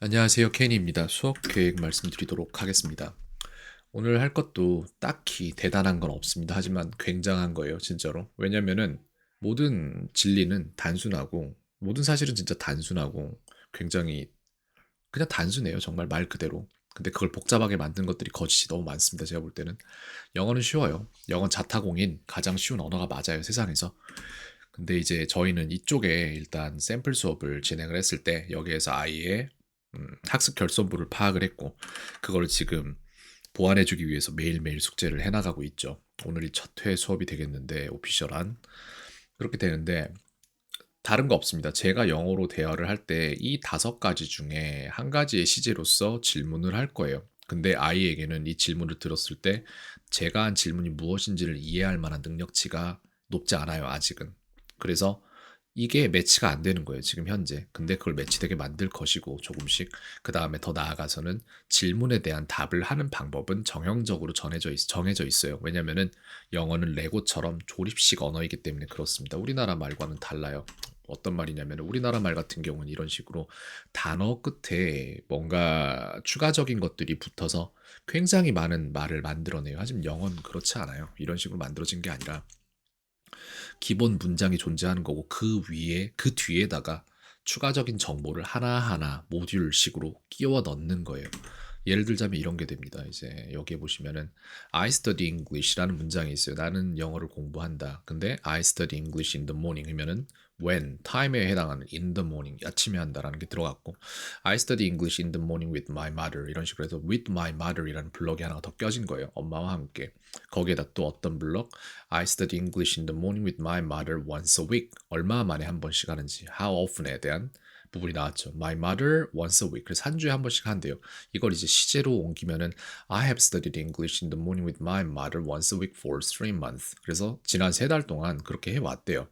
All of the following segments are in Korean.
안녕하세요. 케인입니다. 수업 계획 말씀드리도록 하겠습니다. 오늘 할 것도 딱히 대단한 건 없습니다. 하지만 굉장한 거예요, 진짜로. 왜냐면은 모든 진리는 단순하고, 모든 사실은 진짜 단순하고, 굉장히 그냥 단순해요. 정말 말 그대로. 근데 그걸 복잡하게 만든 것들이 거짓이 너무 많습니다. 제가 볼 때는. 영어는 쉬워요. 영어는 자타공인 가장 쉬운 언어가 맞아요, 세상에서. 근데 이제 저희는 이쪽에 일단 샘플 수업을 진행을 했을 때 여기에서 아이의 학습 결손부를 파악을 했고 그걸 지금 보완해주기 위해서 매일매일 숙제를 해나가고 있죠. 오늘이 첫 회 수업이 되겠는데 오피셜한 그렇게 되는데 다른 거 없습니다. 제가 영어로 대화를 할 때 이 다섯 가지 중에 한 가지의 시제로서 질문을 할 거예요. 근데 아이에게는 이 질문을 들었을 때 제가 한 질문이 무엇인지를 이해할 만한 능력치가 높지 않아요, 아직은. 그래서 이게 매치가 안 되는 거예요, 지금 현재. 근데 그걸 매치되게 만들 것이고, 조금씩. 그 다음에 더 나아가서는 질문에 대한 답을 하는 방법은 정형적으로 정해져 있어요. 왜냐면은 영어는 레고처럼 조립식 언어이기 때문에 그렇습니다. 우리나라 말과는 달라요. 어떤 말이냐면 우리나라 말 같은 경우는 이런 식으로 단어 끝에 뭔가 추가적인 것들이 붙어서 굉장히 많은 말을 만들어내요. 하지만 영어는 그렇지 않아요. 이런 식으로 만들어진 게 아니라 기본 문장이 존재하는 거고 그 위에 그 뒤에다가 추가적인 정보를 하나하나 모듈식으로 끼워 넣는 거예요. 예를 들자면 이런 게 됩니다. 이제 여기에 보시면은 I study English라는 문장이 있어요. 나는 영어를 공부한다. 근데 I study English in the morning 하면은 when time에 해당하는 in the morning 아침에 한다라는 게 들어갔고 I study English in the morning with my mother 이런 식으로 해서 with my mother이라는 블럭이 하나가 더 껴진 거예요. 엄마와 함께. 거기에다 또 어떤 블럭 I study English in the morning with my mother once a week. 얼마 만에 한 번씩 하는지 how often에 대한 부분이 나왔죠. My mother once a week. 그래서 한 주에 한 번씩 한대요. 이걸 이제 시제로 옮기면은 I have studied English in the morning with my mother once a week for 3 months. 그래서 지난 3달 동안 그렇게 해왔대요.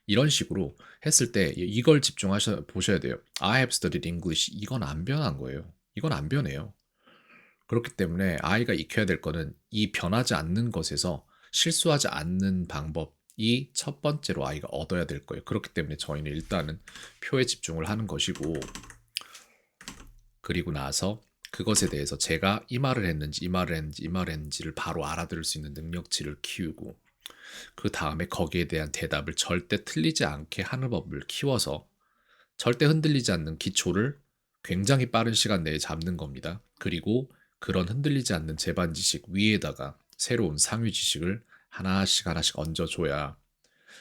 이런 식으로 했을 때 이걸 집중하셔 보셔야 돼요. I have studied English 이건 안 변한 거예요. 이건 안 변해요. 그렇기 때문에 아이가 익혀야 될 거는 이 변하지 않는 것에서 실수하지 않는 방법이 첫 번째로 아이가 얻어야 될 거예요. 그렇기 때문에 저희는 일단은 표에 집중을 하는 것이고 그리고 나서 그것에 대해서 제가 이 말을 했는지 이 말을 했는지 이 말을 했는지를 바로 알아들을 수 있는 능력치를 키우고 그 다음에 거기에 대한 대답을 절대 틀리지 않게 하는 법을 키워서 절대 흔들리지 않는 기초를 굉장히 빠른 시간 내에 잡는 겁니다. 그리고 그런 흔들리지 않는 재반 지식 위에다가 새로운 상위 지식을 하나씩 하나씩 얹어줘야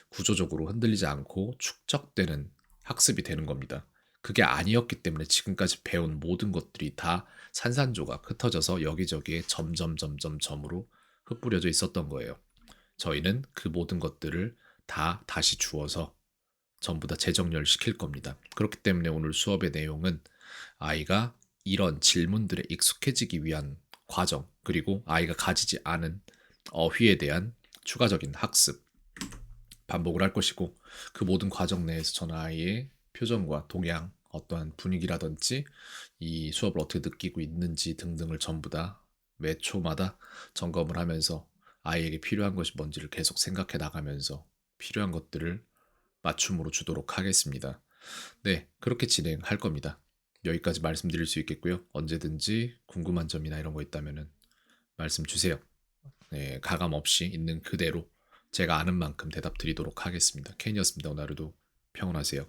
구조적으로 흔들리지 않고 축적되는 학습이 되는 겁니다. 그게 아니었기 때문에 지금까지 배운 모든 것들이 다 산산조각 흩어져서 여기저기에 점점점점점으로 흩뿌려져 있었던 거예요. 저희는 그 모든 것들을 다 다시 주어서 전부 다 재정렬시킬 겁니다. 그렇기 때문에 오늘 수업의 내용은 아이가 이런 질문들에 익숙해지기 위한 과정, 그리고 아이가 가지지 않은 어휘에 대한 추가적인 학습, 반복을 할 것이고, 그 모든 과정 내에서 저는 아이의 표정과 동양, 어떠한 분위기라든지 이 수업을 어떻게 느끼고 있는지 등등을 전부 다 매 초마다 점검을 하면서 아이에게 필요한 것이 뭔지를 계속 생각해 나가면서 필요한 것들을 맞춤으로 주도록 하겠습니다. 네, 그렇게 진행할 겁니다. 여기까지 말씀드릴 수 있겠고요. 언제든지 궁금한 점이나 이런 거 있다면 말씀 주세요. 네, 가감 없이 있는 그대로 제가 아는 만큼 대답 드리도록 하겠습니다. 케인이었습니다. 오늘 하루도 평온하세요.